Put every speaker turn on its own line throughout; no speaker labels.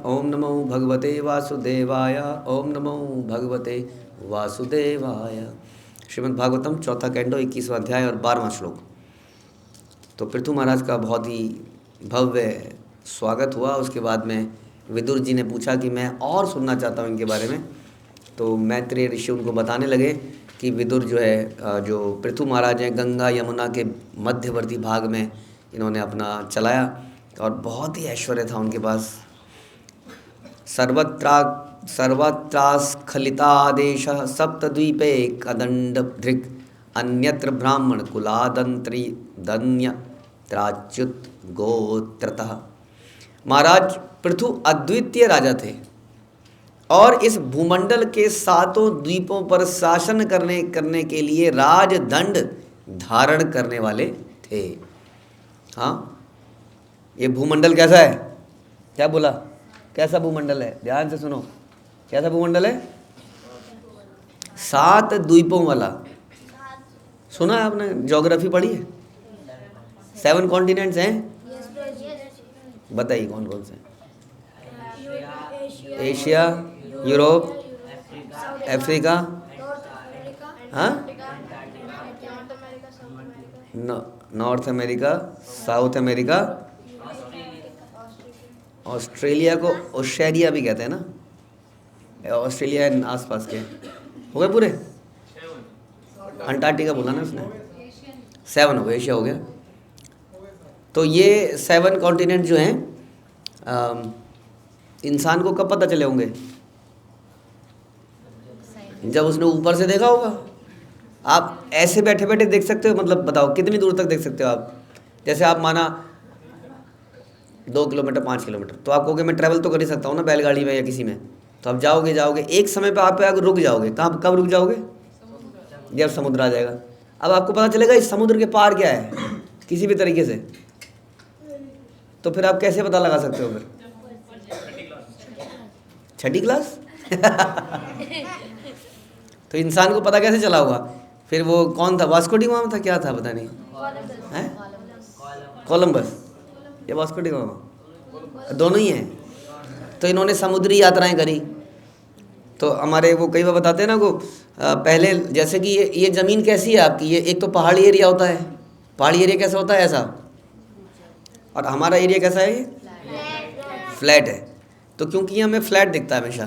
ओम नमो भगवते वासुदेवाय, ओम नमो भगवते वासुदेवाय। श्रीमद् भागवतम चौथा कैंडो 21वां अध्याय और 12वां श्लोक। तो पृथु महाराज का बहुत ही भव्य स्वागत हुआ। उसके बाद में विदुर जी ने पूछा कि मैं और सुनना चाहता हूँ इनके बारे में। तो मैत्रेय ऋषि उनको बताने लगे कि विदुर जो है, जो पृथु महाराज हैं, गंगा यमुना के मध्यवर्ती भाग में इन्होंने अपना चलाया और बहुत ही ऐश्वर्य था उनके पास। सर्वत्रास्खलितादेश सप्तद्वीपे कदंडधृक् अन्यत्र ब्राह्मण कुलादंत्री दन्यत्राच्युत गोत्रतः। महाराज पृथु अद्वितीय राजा थे और इस भूमंडल के 7 द्वीपों पर शासन करने के लिए राजदंड धारण करने वाले थे। हाँ, ये भूमंडल कैसा है? क्या बोला? कैसा भूमंडल है? ध्यान से सुनो। कैसा भूमंडल है? 7 द्वीपों वाला। सुना है आपने? ज्योग्राफी पढ़ी है? 7 कॉन्टिनेंट्स हैं। बताइए कौन कौन से? एशिया, यूरोप, अफ्रीका, हाँ, north America, south America, Australia को ओशेरिया भी कहते हैं ना। ऑस्ट्रेलिया आसपास के हो गए पूरे। अंटार्कटिका बोला ना उसने। 7 हो गए, एशिया हो गया। तो ये 7 कॉन्टिनेंट जो हैं इंसान को कब पता चले होंगे? जब उसने ऊपर से देखा होगा। आप ऐसे बैठे बैठे देख सकते हो? मतलब बताओ कितनी दूर तक देख सकते हो आप? जैसे आप माना 2 किलोमीटर 5 किलोमीटर, तो आप कहोगे मैं ट्रैवल तो कर ही सकता हूँ ना बैलगाड़ी में या किसी में। तो आप जाओगे एक समय पे आप रुक जाओगे। कब रुक जाओगे? जब समुद्र आ जाएगा। अब आपको पता चलेगा इस समुद्र के पार क्या है किसी भी तरीके से। तो फिर आप कैसे पता लगा सकते हो? फिर 6ठी क्लास तो इंसान को पता कैसे चला होगा? फिर वो कौन था? वास्को डी गामा था? क्या था पता नहीं है? कोलंबस या वास्को डी गामा, दोनों ही हैं। तो इन्होंने समुद्री यात्राएं करी। तो हमारे वो कई बार बताते हैं ना को पहले, जैसे कि ये ज़मीन कैसी है आपकी? ये एक तो पहाड़ी एरिया होता है। पहाड़ी एरिया कैसा होता है? ऐसा। और हमारा एरिया कैसा है? फ्लैट है। तो क्योंकि ये हमें फ्लैट दिखता है हमेशा,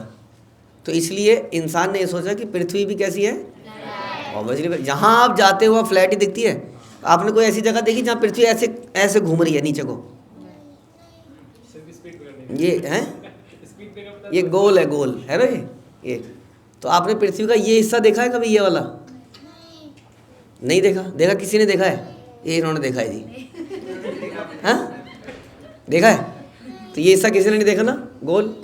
तो इसलिए इंसान ने ये सोचा कि पृथ्वी भी कैसी है? ऑब्वियसली जहाँ आप जाते हो फ्लैट ही दिखती है। आपने कोई ऐसी जगह देखी जहाँ पृथ्वी ऐसे ऐसे घूम रही है नीचे को? ये है, ये गोल है, गोल है ना ये। तो आपने पृथ्वी का ये हिस्सा देखा है कभी? ये वाला नहीं देखा? देखा किसी ने? देखा है? ये इन्होंने देखा है जी। हाँ, देखा है? तो ये हिस्सा किसी ने नहीं देखा ना, गोल।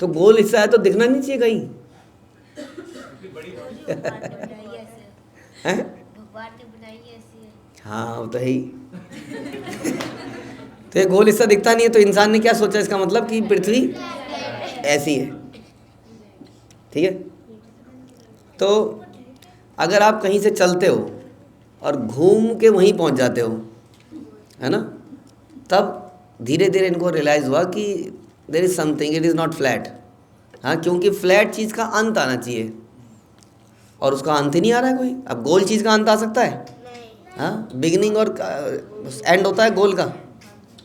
तो गोल हिस्सा है तो दिखना नहीं चाहिए कहीं। हाँ, वो तो है ही। तो ये गोल हिस्सा दिखता नहीं है। तो इंसान ने क्या सोचा? इसका मतलब कि पृथ्वी ऐसी है। ठीक है। तो अगर आप कहीं से चलते हो और घूम के वहीं पहुंच जाते हो, है ना, तब धीरे धीरे इनको रियलाइज़ हुआ कि there is something, it is not flat. हाँ, क्योंकि फ्लैट चीज़ का अंत आना चाहिए और उसका अंत ही नहीं आ रहा है कोई। अब गोल चीज़ का अंत आ सकता है? हाँ, बिगनिंग और एंड होता है गोल का।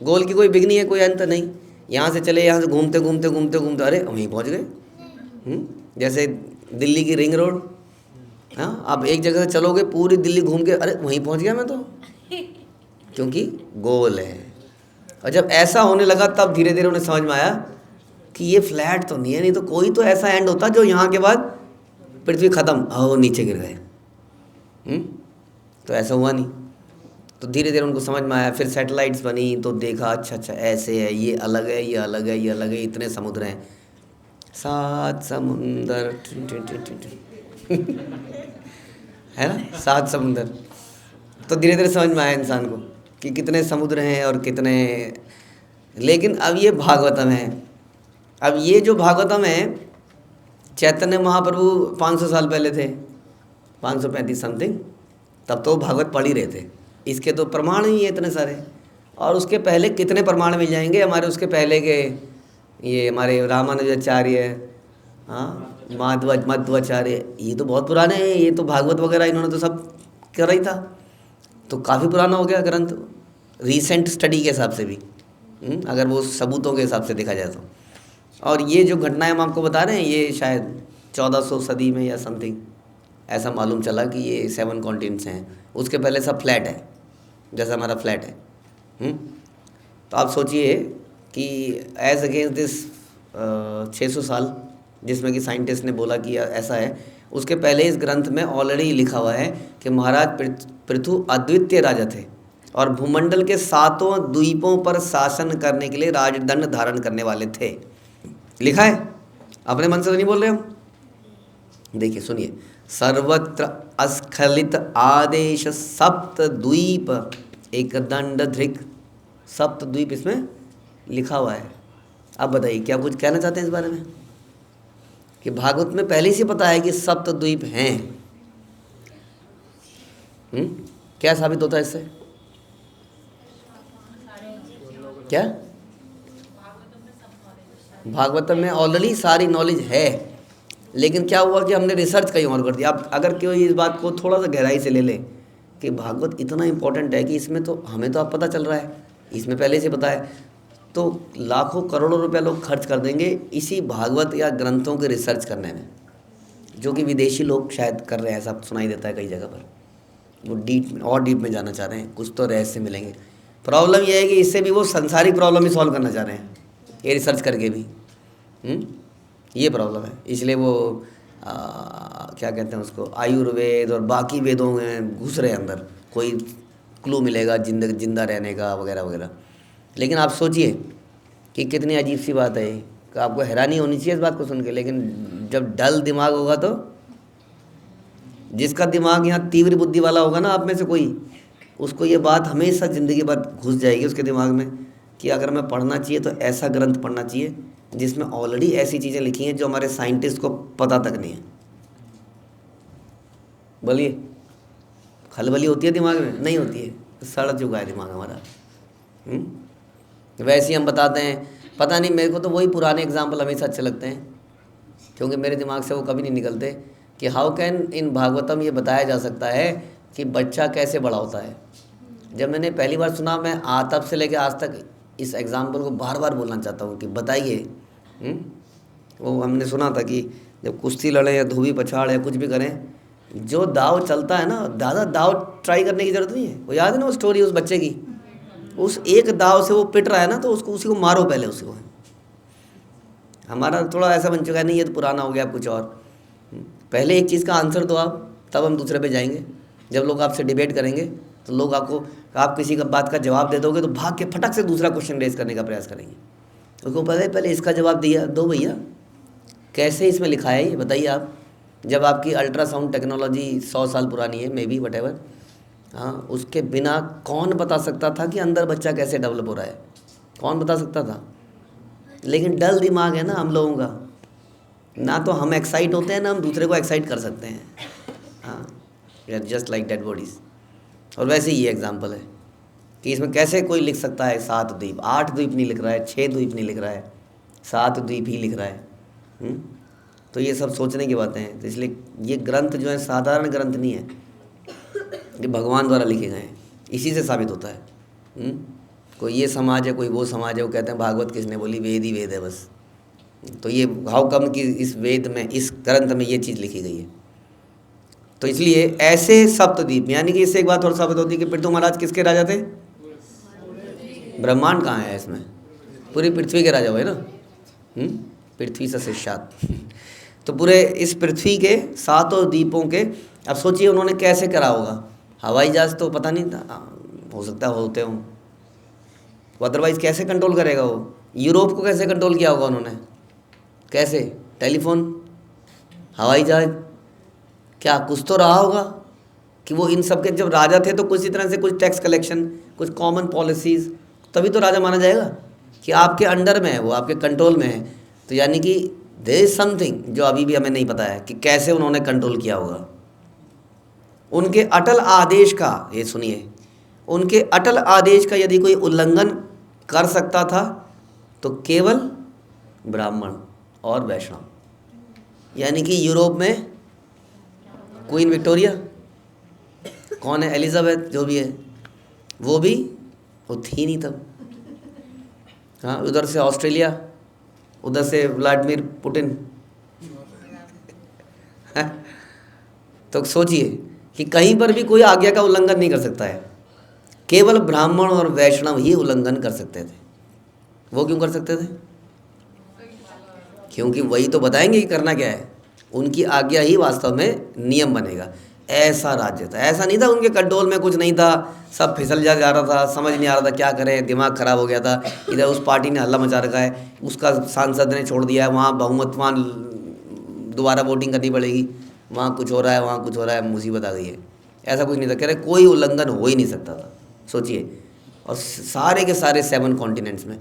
गोल की कोई बिगनिंग है, कोई अंत नहीं। यहाँ से चले, यहाँ से घूमते घूमते घूमते घूमते अरे वहीं पहुँच गए। जैसे दिल्ली की रिंग रोड। हाँ, आप एक जगह से चलोगे पूरी दिल्ली घूम के अरे वहीं पहुँच गया मैं तो, क्योंकि गोल है। और जब ऐसा होने लगा तब धीरे धीरे उन्हें समझ में आया कि ये फ्लैट तो नहीं है, नहीं तो कोई तो ऐसा एंड होता जो यहाँ के बाद पृथ्वी ख़त्म, वो नीचे गिर गए। तो ऐसा हुआ नहीं। तो धीरे धीरे उनको समझ में आया। फिर सैटेलाइट्स बनी तो देखा अच्छा ऐसे है, ये अलग है, ये अलग है, ये अलग है, इतने समुद्र हैं, 7 समुंदर है ना, 7 समुंदर। तो धीरे धीरे समझ में आया इंसान को कि कितने समुद्र हैं और कितने। लेकिन अब ये भागवतम है। अब ये जो भागवतम है, चैतन्य महाप्रभु 500 साल पहले थे, 535 समथिंग, तब तो भागवत पढ़ ही रहे थे। इसके तो प्रमाण ही है इतने सारे। और उसके पहले कितने प्रमाण मिल जाएंगे हमारे, उसके पहले के ये हमारे रामानुजाचार्य, हाँ, मध्वाचार्य, ये तो बहुत पुराने हैं। ये तो भागवत वगैरह इन्होंने तो सब कर ही था, तो काफ़ी पुराना हो गया ग्रंथ रीसेंट स्टडी के हिसाब से भी, अगर वो सबूतों के हिसाब से देखा जाए तो। और ये जो घटनाएं हम आपको बता रहे हैं, ये शायद 1400 सदी में या समथिंग ऐसा मालूम चला कि ये 7 कॉन्टिनेंट्स हैं। उसके पहले सब फ्लैट है, जैसा हमारा फ्लैट है। तो आप सोचिए कि एज अगेंस्ट दिस 600 साल जिसमें कि साइंटिस्ट ने बोला कि ऐसा है, उसके पहले इस ग्रंथ में ऑलरेडी लिखा हुआ है कि महाराज पृथु अद्वितीय राजा थे और भूमंडल के 7 द्वीपों पर शासन करने के लिए राजदंड धारण करने वाले थे। लिखा है, अपने मन से तो नहीं बोल रहे हम। देखिए सुनिए, सर्वत्र अस्खलित आदेश सप्त द्वीप एक दंड धृक, सप्त द्वीप इसमें लिखा हुआ है। अब बताइए क्या कुछ कहना चाहते हैं इस बारे में, कि भागवत में पहले से पता है कि सप्त द्वीप हैं। क्या साबित होता है इससे? क्या भागवत में ऑलरेडी सारी नॉलेज है, लेकिन क्या हुआ कि हमने रिसर्च कहीं और कर दिया। अब अगर कोई इस बात को थोड़ा सा गहराई से ले ले कि भागवत इतना इंपॉर्टेंट है कि इसमें तो हमें तो अब पता चल रहा है, इसमें पहले से पता है, तो लाखों करोड़ों रुपया लोग खर्च कर देंगे इसी भागवत या ग्रंथों के रिसर्च करने में, जो कि विदेशी लोग शायद कर रहे हैं, ऐसा सुनाई देता है कई जगह पर। वो डीप में जाना चाह रहे हैं, कुछ तो रहस्य मिलेंगे। प्रॉब्लम यह है कि इससे भी वो सांसारिक प्रॉब्लम ही सॉल्व करना चाह रहे हैं, ये रिसर्च करके भी। ये प्रॉब्लम है, इसलिए वो क्या कहते हैं उसको, आयुर्वेद और बाकी वेदों में घुस रहे हैं अंदर, कोई क्लू मिलेगा जिंदा रहने का वगैरह वगैरह। लेकिन आप सोचिए कि कितनी अजीब सी बात है, कि आपको हैरानी होनी चाहिए इस बात को सुन के, लेकिन जब डल दिमाग होगा तो, जिसका दिमाग यहाँ तीव्र बुद्धि वाला होगा ना आप में से कोई, उसको ये बात हमेशा ज़िंदगी भर घुस जाएगी उसके दिमाग में कि अगर मैं पढ़ना चाहिए तो ऐसा ग्रंथ पढ़ना चाहिए जिसमें ऑलरेडी ऐसी चीज़ें लिखी हैं जो हमारे साइंटिस्ट को पता तक नहीं है। बोलिए, खलबली होती है दिमाग में? नहीं होती है, सड़ चुका है दिमाग हमारा। वैसे ही हम बताते हैं, पता नहीं, मेरे को तो वही पुराने एग्जाम्पल हमेशा अच्छे लगते हैं, क्योंकि मेरे दिमाग से वो कभी नहीं निकलते, कि हाउ कैन इन भागवतम ये बताया जा सकता है कि बच्चा कैसे बड़ा होता है। जब मैंने पहली बार सुना, मैं तब से लेकर आज तक इस एग्जाम्पल को बार बार बोलना चाहता हूँ कि बताइए। वो हमने सुना था कि जब कुश्ती लड़े या धोबी पछाड़ या कुछ भी करें, जो दाव चलता है ना, ज़्यादा दाव ट्राई करने की ज़रूरत नहीं है। वो याद है ना वो स्टोरी उस बच्चे की, उस एक दाव से वो पिट रहा है ना, तो उसको उसी को मारो पहले उसी को। हमारा थोड़ा ऐसा बन चुका है, नहीं ये तो पुराना हो गया, कुछ और। पहले एक चीज़ का आंसर दो आप, तब हम दूसरे पे जाएंगे। जब लोग आपसे डिबेट करेंगे तो लोग आप किसी का बात का जवाब दे दोगे तो भाग के फटक से दूसरा क्वेश्चन रेज करने का प्रयास करेंगे। उसको पहले इसका जवाब दिया दो भैया, कैसे इसमें लिखा है ये बताइए आप। जब आपकी अल्ट्रासाउंड टेक्नोलॉजी 100 साल पुरानी है, मे बी वटेवर, हाँ, उसके बिना कौन बता सकता था कि अंदर बच्चा कैसे डेवलप हो रहा है? कौन बता सकता था? लेकिन डल दिमाग है ना हम लोगों का, ना तो हम एक्साइट होते हैं ना हम दूसरे को एक्साइट कर सकते हैं। हाँ, जस्ट लाइक डेड बॉडीज़। और वैसे ही ये एग्जाम्पल है कि इसमें कैसे कोई लिख सकता है 7 द्वीप, 8 द्वीप नहीं लिख रहा है, 6 द्वीप नहीं लिख रहा है, 7 द्वीप ही लिख रहा है। तो ये सब सोचने की बातें हैं। तो इसलिए ये ग्रंथ जो है साधारण ग्रंथ नहीं है, ये भगवान द्वारा लिखे गए हैं, इसी से साबित होता है। कोई ये समाज है, कोई वो समाज है, वो कहते हैं भागवत किसने बोली, वेद ही वेद है बस। तो ये हाउ कम कि इस वेद में, इस ग्रंथ में ये चीज़ लिखी गई है। तो इसलिए ऐसे सप्तद्वीप, यानी कि इससे एक बात और साबित होती है कि पृथु महाराज किसके राजा थे? ब्रह्मांड कहाँ है इसमें? पूरी पृथ्वी के राजा हुए ना, पृथ्वी से शिष्यात। तो पूरे इस पृथ्वी के 7 द्वीपों के, अब सोचिए उन्होंने कैसे करा होगा। हवाई जहाज तो पता नहीं था, हो सकता है होते हों, अदरवाइज़ कैसे कंट्रोल करेगा वो? यूरोप को कैसे कंट्रोल किया होगा उन्होंने? कैसे? टेलीफोन, हवाई जहाज, क्या कुछ तो रहा होगा कि वो इन सब के जब राजा थे तो कुछ इस तरह से कुछ टैक्स कलेक्शन, कुछ कॉमन पॉलिसीज़, तभी तो राजा माना जाएगा कि आपके अंडर में है, वो आपके कंट्रोल में है। तो यानी कि देयर इज समथिंग जो अभी भी हमें नहीं पता है कि कैसे उन्होंने कंट्रोल किया होगा। उनके अटल आदेश का, ये सुनिए, उनके अटल आदेश का यदि कोई उल्लंघन कर सकता था तो केवल ब्राह्मण और वैष्णव। यानी कि यूरोप में क्वीन विक्टोरिया, कौन है, एलिजाबेथ जो भी है, वो थी नहीं तब। हाँ, उधर से ऑस्ट्रेलिया, उधर से व्लादिमीर पुतिन। तो सोचिए कि कहीं पर भी कोई आज्ञा का उल्लंघन नहीं कर सकता है, केवल ब्राह्मण और वैष्णव ही उल्लंघन कर सकते थे। वो क्यों कर सकते थे? क्योंकि वही तो बताएंगे कि करना क्या है, उनकी आज्ञा ही वास्तव में नियम बनेगा। ऐसा राज्य था, ऐसा नहीं था उनके कंट्रोल में कुछ नहीं था, सब फिसल जा रहा था, समझ नहीं आ रहा था क्या करें, दिमाग खराब हो गया था। इधर उस पार्टी ने हल्ला मचा रखा है, उसका सांसद ने छोड़ दिया है, वहाँ बहुमत, वहाँ दोबारा वोटिंग करनी पड़ेगी, वहाँ कुछ हो रहा है, वहाँ कुछ हो रहा है, मुसीबत आ गई है। ऐसा कुछ नहीं था, कह रहे कोई उल्लंघन हो ही नहीं सकता था। सोचिए, और सारे के सारे 7 कॉन्टिनेंट्स में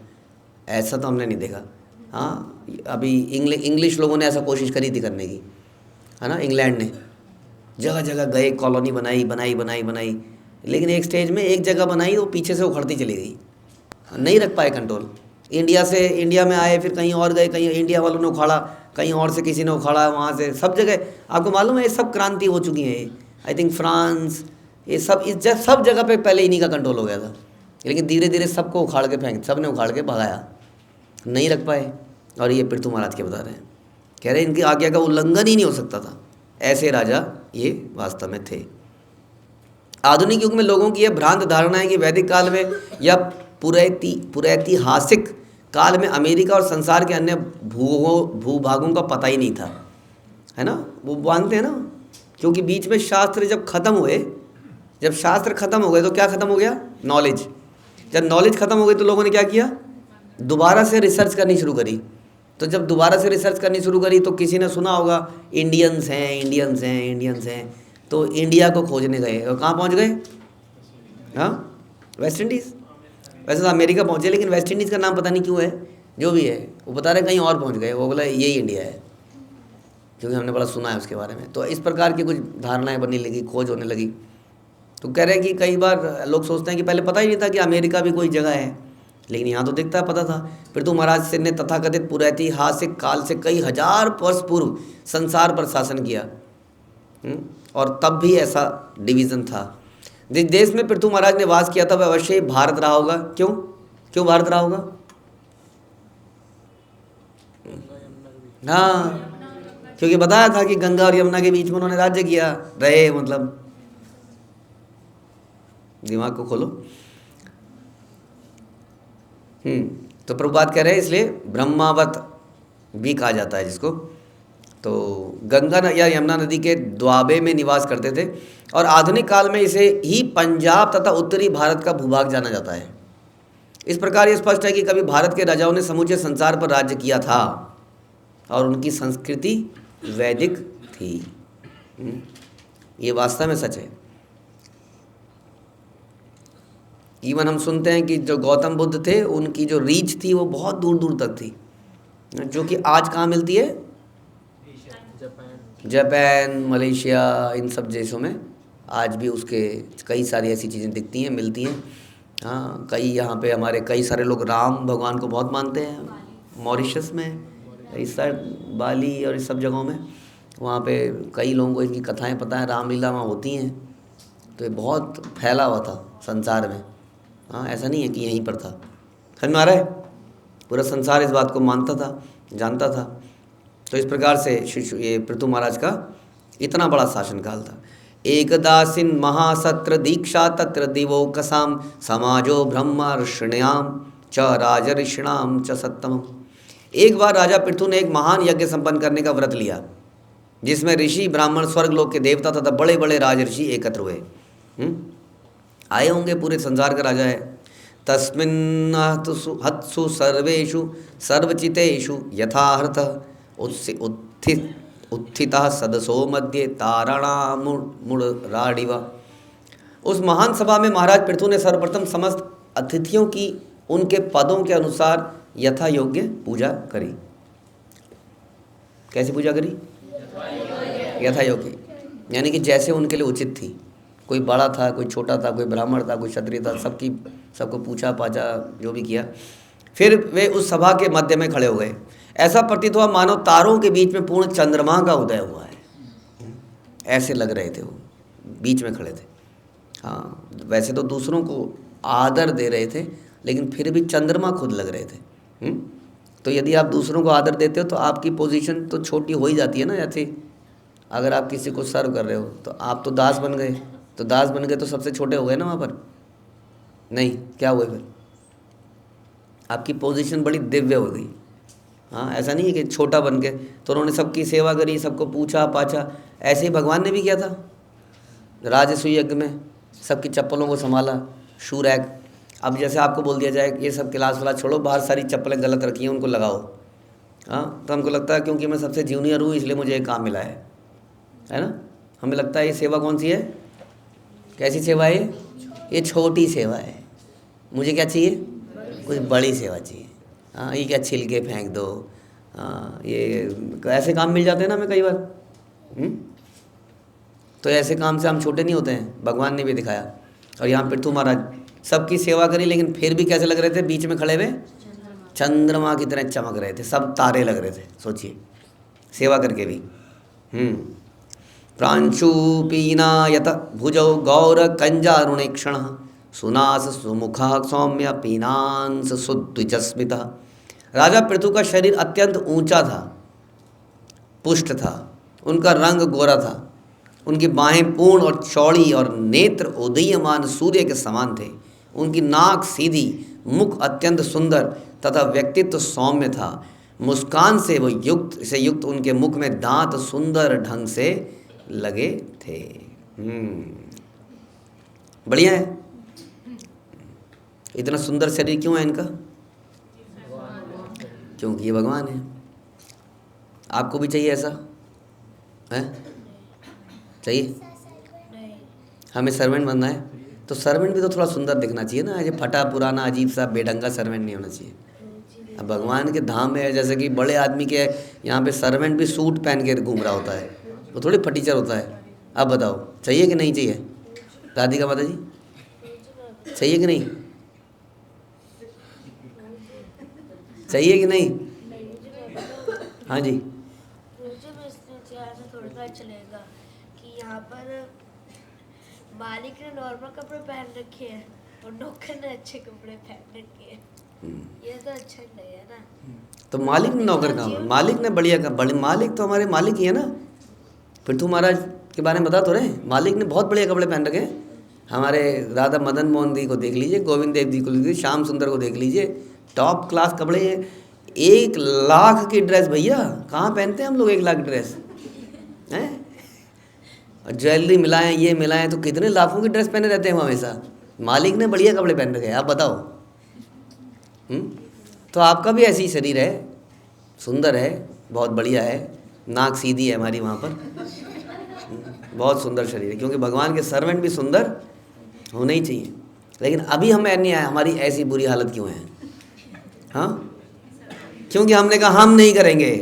ऐसा तो हमने नहीं देखा। हाँ, अभी इंग्लिश लोगों ने ऐसा कोशिश करी थी करने की, है ना। इंग्लैंड ने जगह जगह गए, कॉलोनी बनाई, लेकिन एक स्टेज में एक जगह बनाई, वो पीछे से उखड़ती चली गई, नहीं रख पाए कंट्रोल। इंडिया में आए, फिर कहीं और गए, कहीं इंडिया वालों ने उखाड़ा, कहीं और से किसी ने उखाड़ा, वहाँ से सब जगह आपको मालूम है ये सब क्रांति हो चुकी है। आई थिंक फ्रांस, ये सब सब जगह पे पहले इन्हीं का कंट्रोल हो गया था, लेकिन धीरे धीरे सबको उखाड़ के सब ने उखाड़ के भगाया, नहीं रख पाए। और ये पृथु महाराज के बता रहे हैं, कह रहे इनकी आज्ञा का उल्लंघन ही नहीं हो सकता था। ऐसे राजा ये वास्तव में थे। आधुनिक युग में लोगों की यह भ्रांत धारणा है कि वैदिक काल में या पुरैतिहासिक काल में अमेरिका और संसार के अन्य भूभागों का पता ही नहीं था, है ना। वो मानते हैं ना, क्योंकि बीच में शास्त्र जब खत्म हुए, जब शास्त्र खत्म हो गए तो क्या खत्म हो गया? नॉलेज। जब नॉलेज खत्म हो गई तो लोगों ने क्या किया? दोबारा से रिसर्च करनी शुरू करी। तो जब दोबारा से रिसर्च करनी शुरू करी तो किसी ने सुना होगा इंडियंस हैं, तो इंडिया को खोजने गए, और कहाँ पहुँच गए? हाँ, वेस्ट इंडीज़। वैसे तो अमेरिका पहुँचे, लेकिन वेस्ट इंडीज़ का नाम पता नहीं क्यों है, जो भी है वो बता रहे कहीं और पहुँच गए। वो बोला यही इंडिया है, क्योंकि हमने बड़ा सुना है उसके बारे में। तो इस प्रकार की कुछ धारणाएं बनने लगी, खोज होने लगी। तो कह रहे हैं कि कई बार लोग सोचते हैं कि पहले पता ही नहीं था कि अमेरिका भी कोई जगह है, लेकिन यहाँ तो दिखता है पता था। पृथु महाराज से ने तथाकथित पुरैतिहासिक काल से कई हजार वर्ष पूर्व संसार पर शासन किया, और तब भी ऐसा डिवीज़न था। जिस देश में पृथु महाराज ने वास किया था वह अवश्य ही भारत रहा होगा। क्यों भारत रहा होगा? हाँ, क्योंकि बताया था कि गंगा और यमुना के बीच में उन्होंने राज्य किया, रहे, मतलब दिमाग को खोलो। तो प्रभुपाद कह रहे हैं इसलिए ब्रह्मावत भी कहा जाता है जिसको। तो गंगा या यमुना नदी के द्वाबे में निवास करते थे, और आधुनिक काल में इसे ही पंजाब तथा उत्तरी भारत का भूभाग जाना जाता है। इस प्रकार ये स्पष्ट है कि कभी भारत के राजाओं ने समूचे संसार पर राज्य किया था, और उनकी संस्कृति वैदिक थी। ये वास्तव में सच है। इवन हम सुनते हैं कि जो गौतम बुद्ध थे उनकी जो रीच थी वो बहुत दूर दूर तक थी, जो कि आज कहाँ मिलती है? जापान, मलेशिया, इन सब देशों में आज भी उसके कई सारी ऐसी चीज़ें दिखती हैं, मिलती हैं। हाँ, कई यहाँ पे हमारे कई सारे लोग राम भगवान को बहुत मानते हैं। मॉरिशस में, इस साइड बाली और इस सब जगहों में, वहाँ पे कई लोगों को इनकी कथाएं पता है, रामलीला वहाँ होती हैं। तो ये बहुत फैला हुआ था संसार में। हाँ, ऐसा नहीं है कि यहीं पर था। समझ में आ रहा है? पूरा संसार इस बात को मानता था, जानता था। तो इस प्रकार से ये पृथु महाराज का इतना बड़ा शासनकाल था। एकदासीन महासत्र दीक्षा तत्र दिवो कसाम समाजो ब्रह्मर्षिण्याम च राजर्षिणाम च सत्तम। एक बार राजा पृथु ने एक महान यज्ञ संपन्न करने का व्रत लिया, जिसमें ऋषि, ब्राह्मण, स्वर्गलोक के देवता तथा बड़े बड़े राजर्षि एकत्र हुए। आए होंगे, पूरे संसार का राजा है। तस्मिन् हत्सु सर्वेषु सर्वचितेषु यथाहर्थ उत्थितः सदसो मध्ये तारणा मुड़राडिव। उस महान सभा में महाराज पृथु ने सर्वप्रथम समस्त अतिथियों की उनके पदों के अनुसार यथा योग्य पूजा करी। कैसी पूजा करी? यथा योग्य, यानी कि जैसे उनके लिए उचित थी। कोई बड़ा था, कोई छोटा था, कोई ब्राह्मण था, कोई क्षत्रिय था, सबको पूछा पाछा जो भी किया। फिर वे उस सभा के मध्य में खड़े हो गए। ऐसा प्रतीत हुआ मानो तारों के बीच में पूर्ण चंद्रमा का उदय हुआ है। ऐसे लग रहे थे वो, बीच में खड़े थे। हाँ, वैसे तो दूसरों को आदर दे रहे थे, लेकिन फिर भी चंद्रमा खुद लग रहे थे। तो यदि आप दूसरों को आदर देते हो तो आपकी पोजीशन तो छोटी हो ही जाती है ना। जैसे अगर आप किसी को सर्व कर रहे हो तो आप तो दास बन गए, तो दास बन गए तो सबसे छोटे हो गए ना वहाँ पर। नहीं, क्या हुए फिर? आपकी पोजीशन बड़ी दिव्य हो गई। हाँ, ऐसा नहीं है कि छोटा बन के तो उन्होंने सबकी सेवा करी, सबको पूछा पाछा। ऐसे ही भगवान ने भी किया था राजसूय यज्ञ में, सबकी चप्पलों को संभाला, शू रैक। अब जैसे आपको बोल दिया जाए ये सब क्लास वाला छोड़ो, बाहर सारी चप्पलें गलत रखी हैं उनको लगाओ। हाँ, तो हमको लगता है क्योंकि मैं सबसे जूनियर हूँ इसलिए मुझे एक काम मिला है ना। हमें लगता है ये सेवा कौन सी है, कैसी सेवा है ये छोटी सेवा है, मुझे क्या चाहिए, कुछ बड़ी सेवा चाहिए। हाँ, ये क्या छिलके फेंक दो। हाँ, ये ऐसे काम मिल जाते हैं ना हमें कई बार। तो ऐसे काम से हम छोटे नहीं होते हैं, भगवान ने भी दिखाया। और यहाँ पृथु महाराज सबकी सेवा करी, लेकिन फिर भी कैसे लग रहे थे, बीच में खड़े हुए चंद्रमा की तरह चमक रहे थे, सब तारे लग रहे थे। सोचिए, सेवा करके भी। प्रांशु पीनायत भुजौ गौर कंजारुणेक्षण सुनास सुमुखा सौम्य पीनांस सुद्विजस्मिता। राजा पृथु का शरीर अत्यंत ऊंचा था, पुष्ट था, उनका रंग गोरा था, उनकी बाहें पूर्ण और चौड़ी और नेत्र उदीयमान सूर्य के समान थे। उनकी नाक सीधी, मुख अत्यंत सुंदर तथा व्यक्तित्व सौम्य था। मुस्कान से वो युक्त उनके मुख में दांत सुंदर ढंग से लगे थे। बढ़िया है। इतना सुंदर शरीर क्यों है इनका? क्योंकि ये भगवान है। आपको भी चाहिए ऐसा है? चाहिए? हमें सर्वेंट बनना है तो सर्वेंट भी तो थोड़ा सुंदर दिखना चाहिए ना। ये फटा पुराना अजीब सा बेढंगा सर्वेंट नहीं होना चाहिए। अब भगवान के धाम में जैसे कि बड़े आदमी के यहाँ पे सर्वेंट भी सूट पहन के घूम रहा होता है, वो थोड़ी फटीचर होता है। अब बताओ चाहिए कि नहीं चाहिए? राधिका माता जी, चाहिए कि नहीं? चाहिए कि नहीं? हाँ जी।
चलेगा कि यहाँ पर मालिक ने नॉर्मल कपड़े पहन रखे हैं और नौकर ने अच्छे कपड़े पहन रखे हैं। ये तो अच्छा नहीं है ना।
तो मालिक ने नौकर कहा, मालिक ने बढ़िया कहा। बड़े मालिक तो हमारे मालिक ही है ना। पृथु महाराज के बारे में बता तो रहे, मालिक ने बहुत बढ़िया कपड़े पहन रखे हैं। हमारे राधा मदन मोहन जी को देख लीजिए, गोविंद देव जी को देख लीजिए, श्याम सुंदर को देख लीजिए, टॉप क्लास कपड़े। 1 लाख की ड्रेस भैया, कहाँ पहनते हैं हम लोग 1 लाख ड्रेस हैं? और ज्वेलरी मिलाएं, ये मिलाएं, तो कितने लाखों की ड्रेस पहने रहते हैं हम हमेशा। मालिक ने बढ़िया कपड़े पहन रखे हैं, आप बताओ। तो आपका भी ऐसी शरीर है, सुंदर है, बहुत बढ़िया है, नाक सीधी है हमारी वहाँ पर, बहुत सुंदर शरीर है। क्योंकि भगवान के सर्वेंट भी सुंदर होने ही चाहिए। लेकिन अभी हम नहीं आए, हमारी ऐसी बुरी हालत क्यों है? हाँ, क्योंकि हमने कहा हम नहीं करेंगे,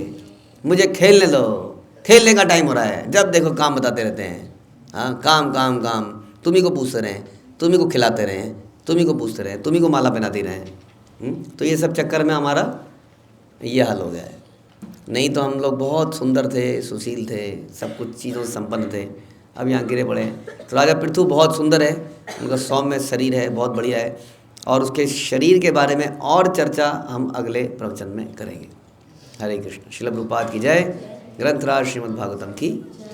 मुझे खेलने दो, खेलने का टाइम हो रहा है। जब देखो काम बताते रहते हैं। हाँ, काम काम काम, तुम्ही को पूछते रहें, तुम्ही को खिलाते रहें, तुम्ही को पूछते रहें, तुम्ही को माला पहनाते रहें। तो ये सब चक्कर में हमारा ये हाल हो गया है। नहीं तो हम लोग बहुत सुंदर थे, सुशील थे, सब कुछ चीज़ों से संपन्न थे। अब यहाँ गिरे पड़े हैं। तो राजा पृथु बहुत सुंदर है, उनका सौम्य शरीर है, बहुत बढ़िया है। और उसके शरीर के बारे में और चर्चा हम अगले प्रवचन में करेंगे। हरे कृष्ण। श्रील प्रभुपाद की जय। ग्रंथराज श्रीमद् भागवतम की जय।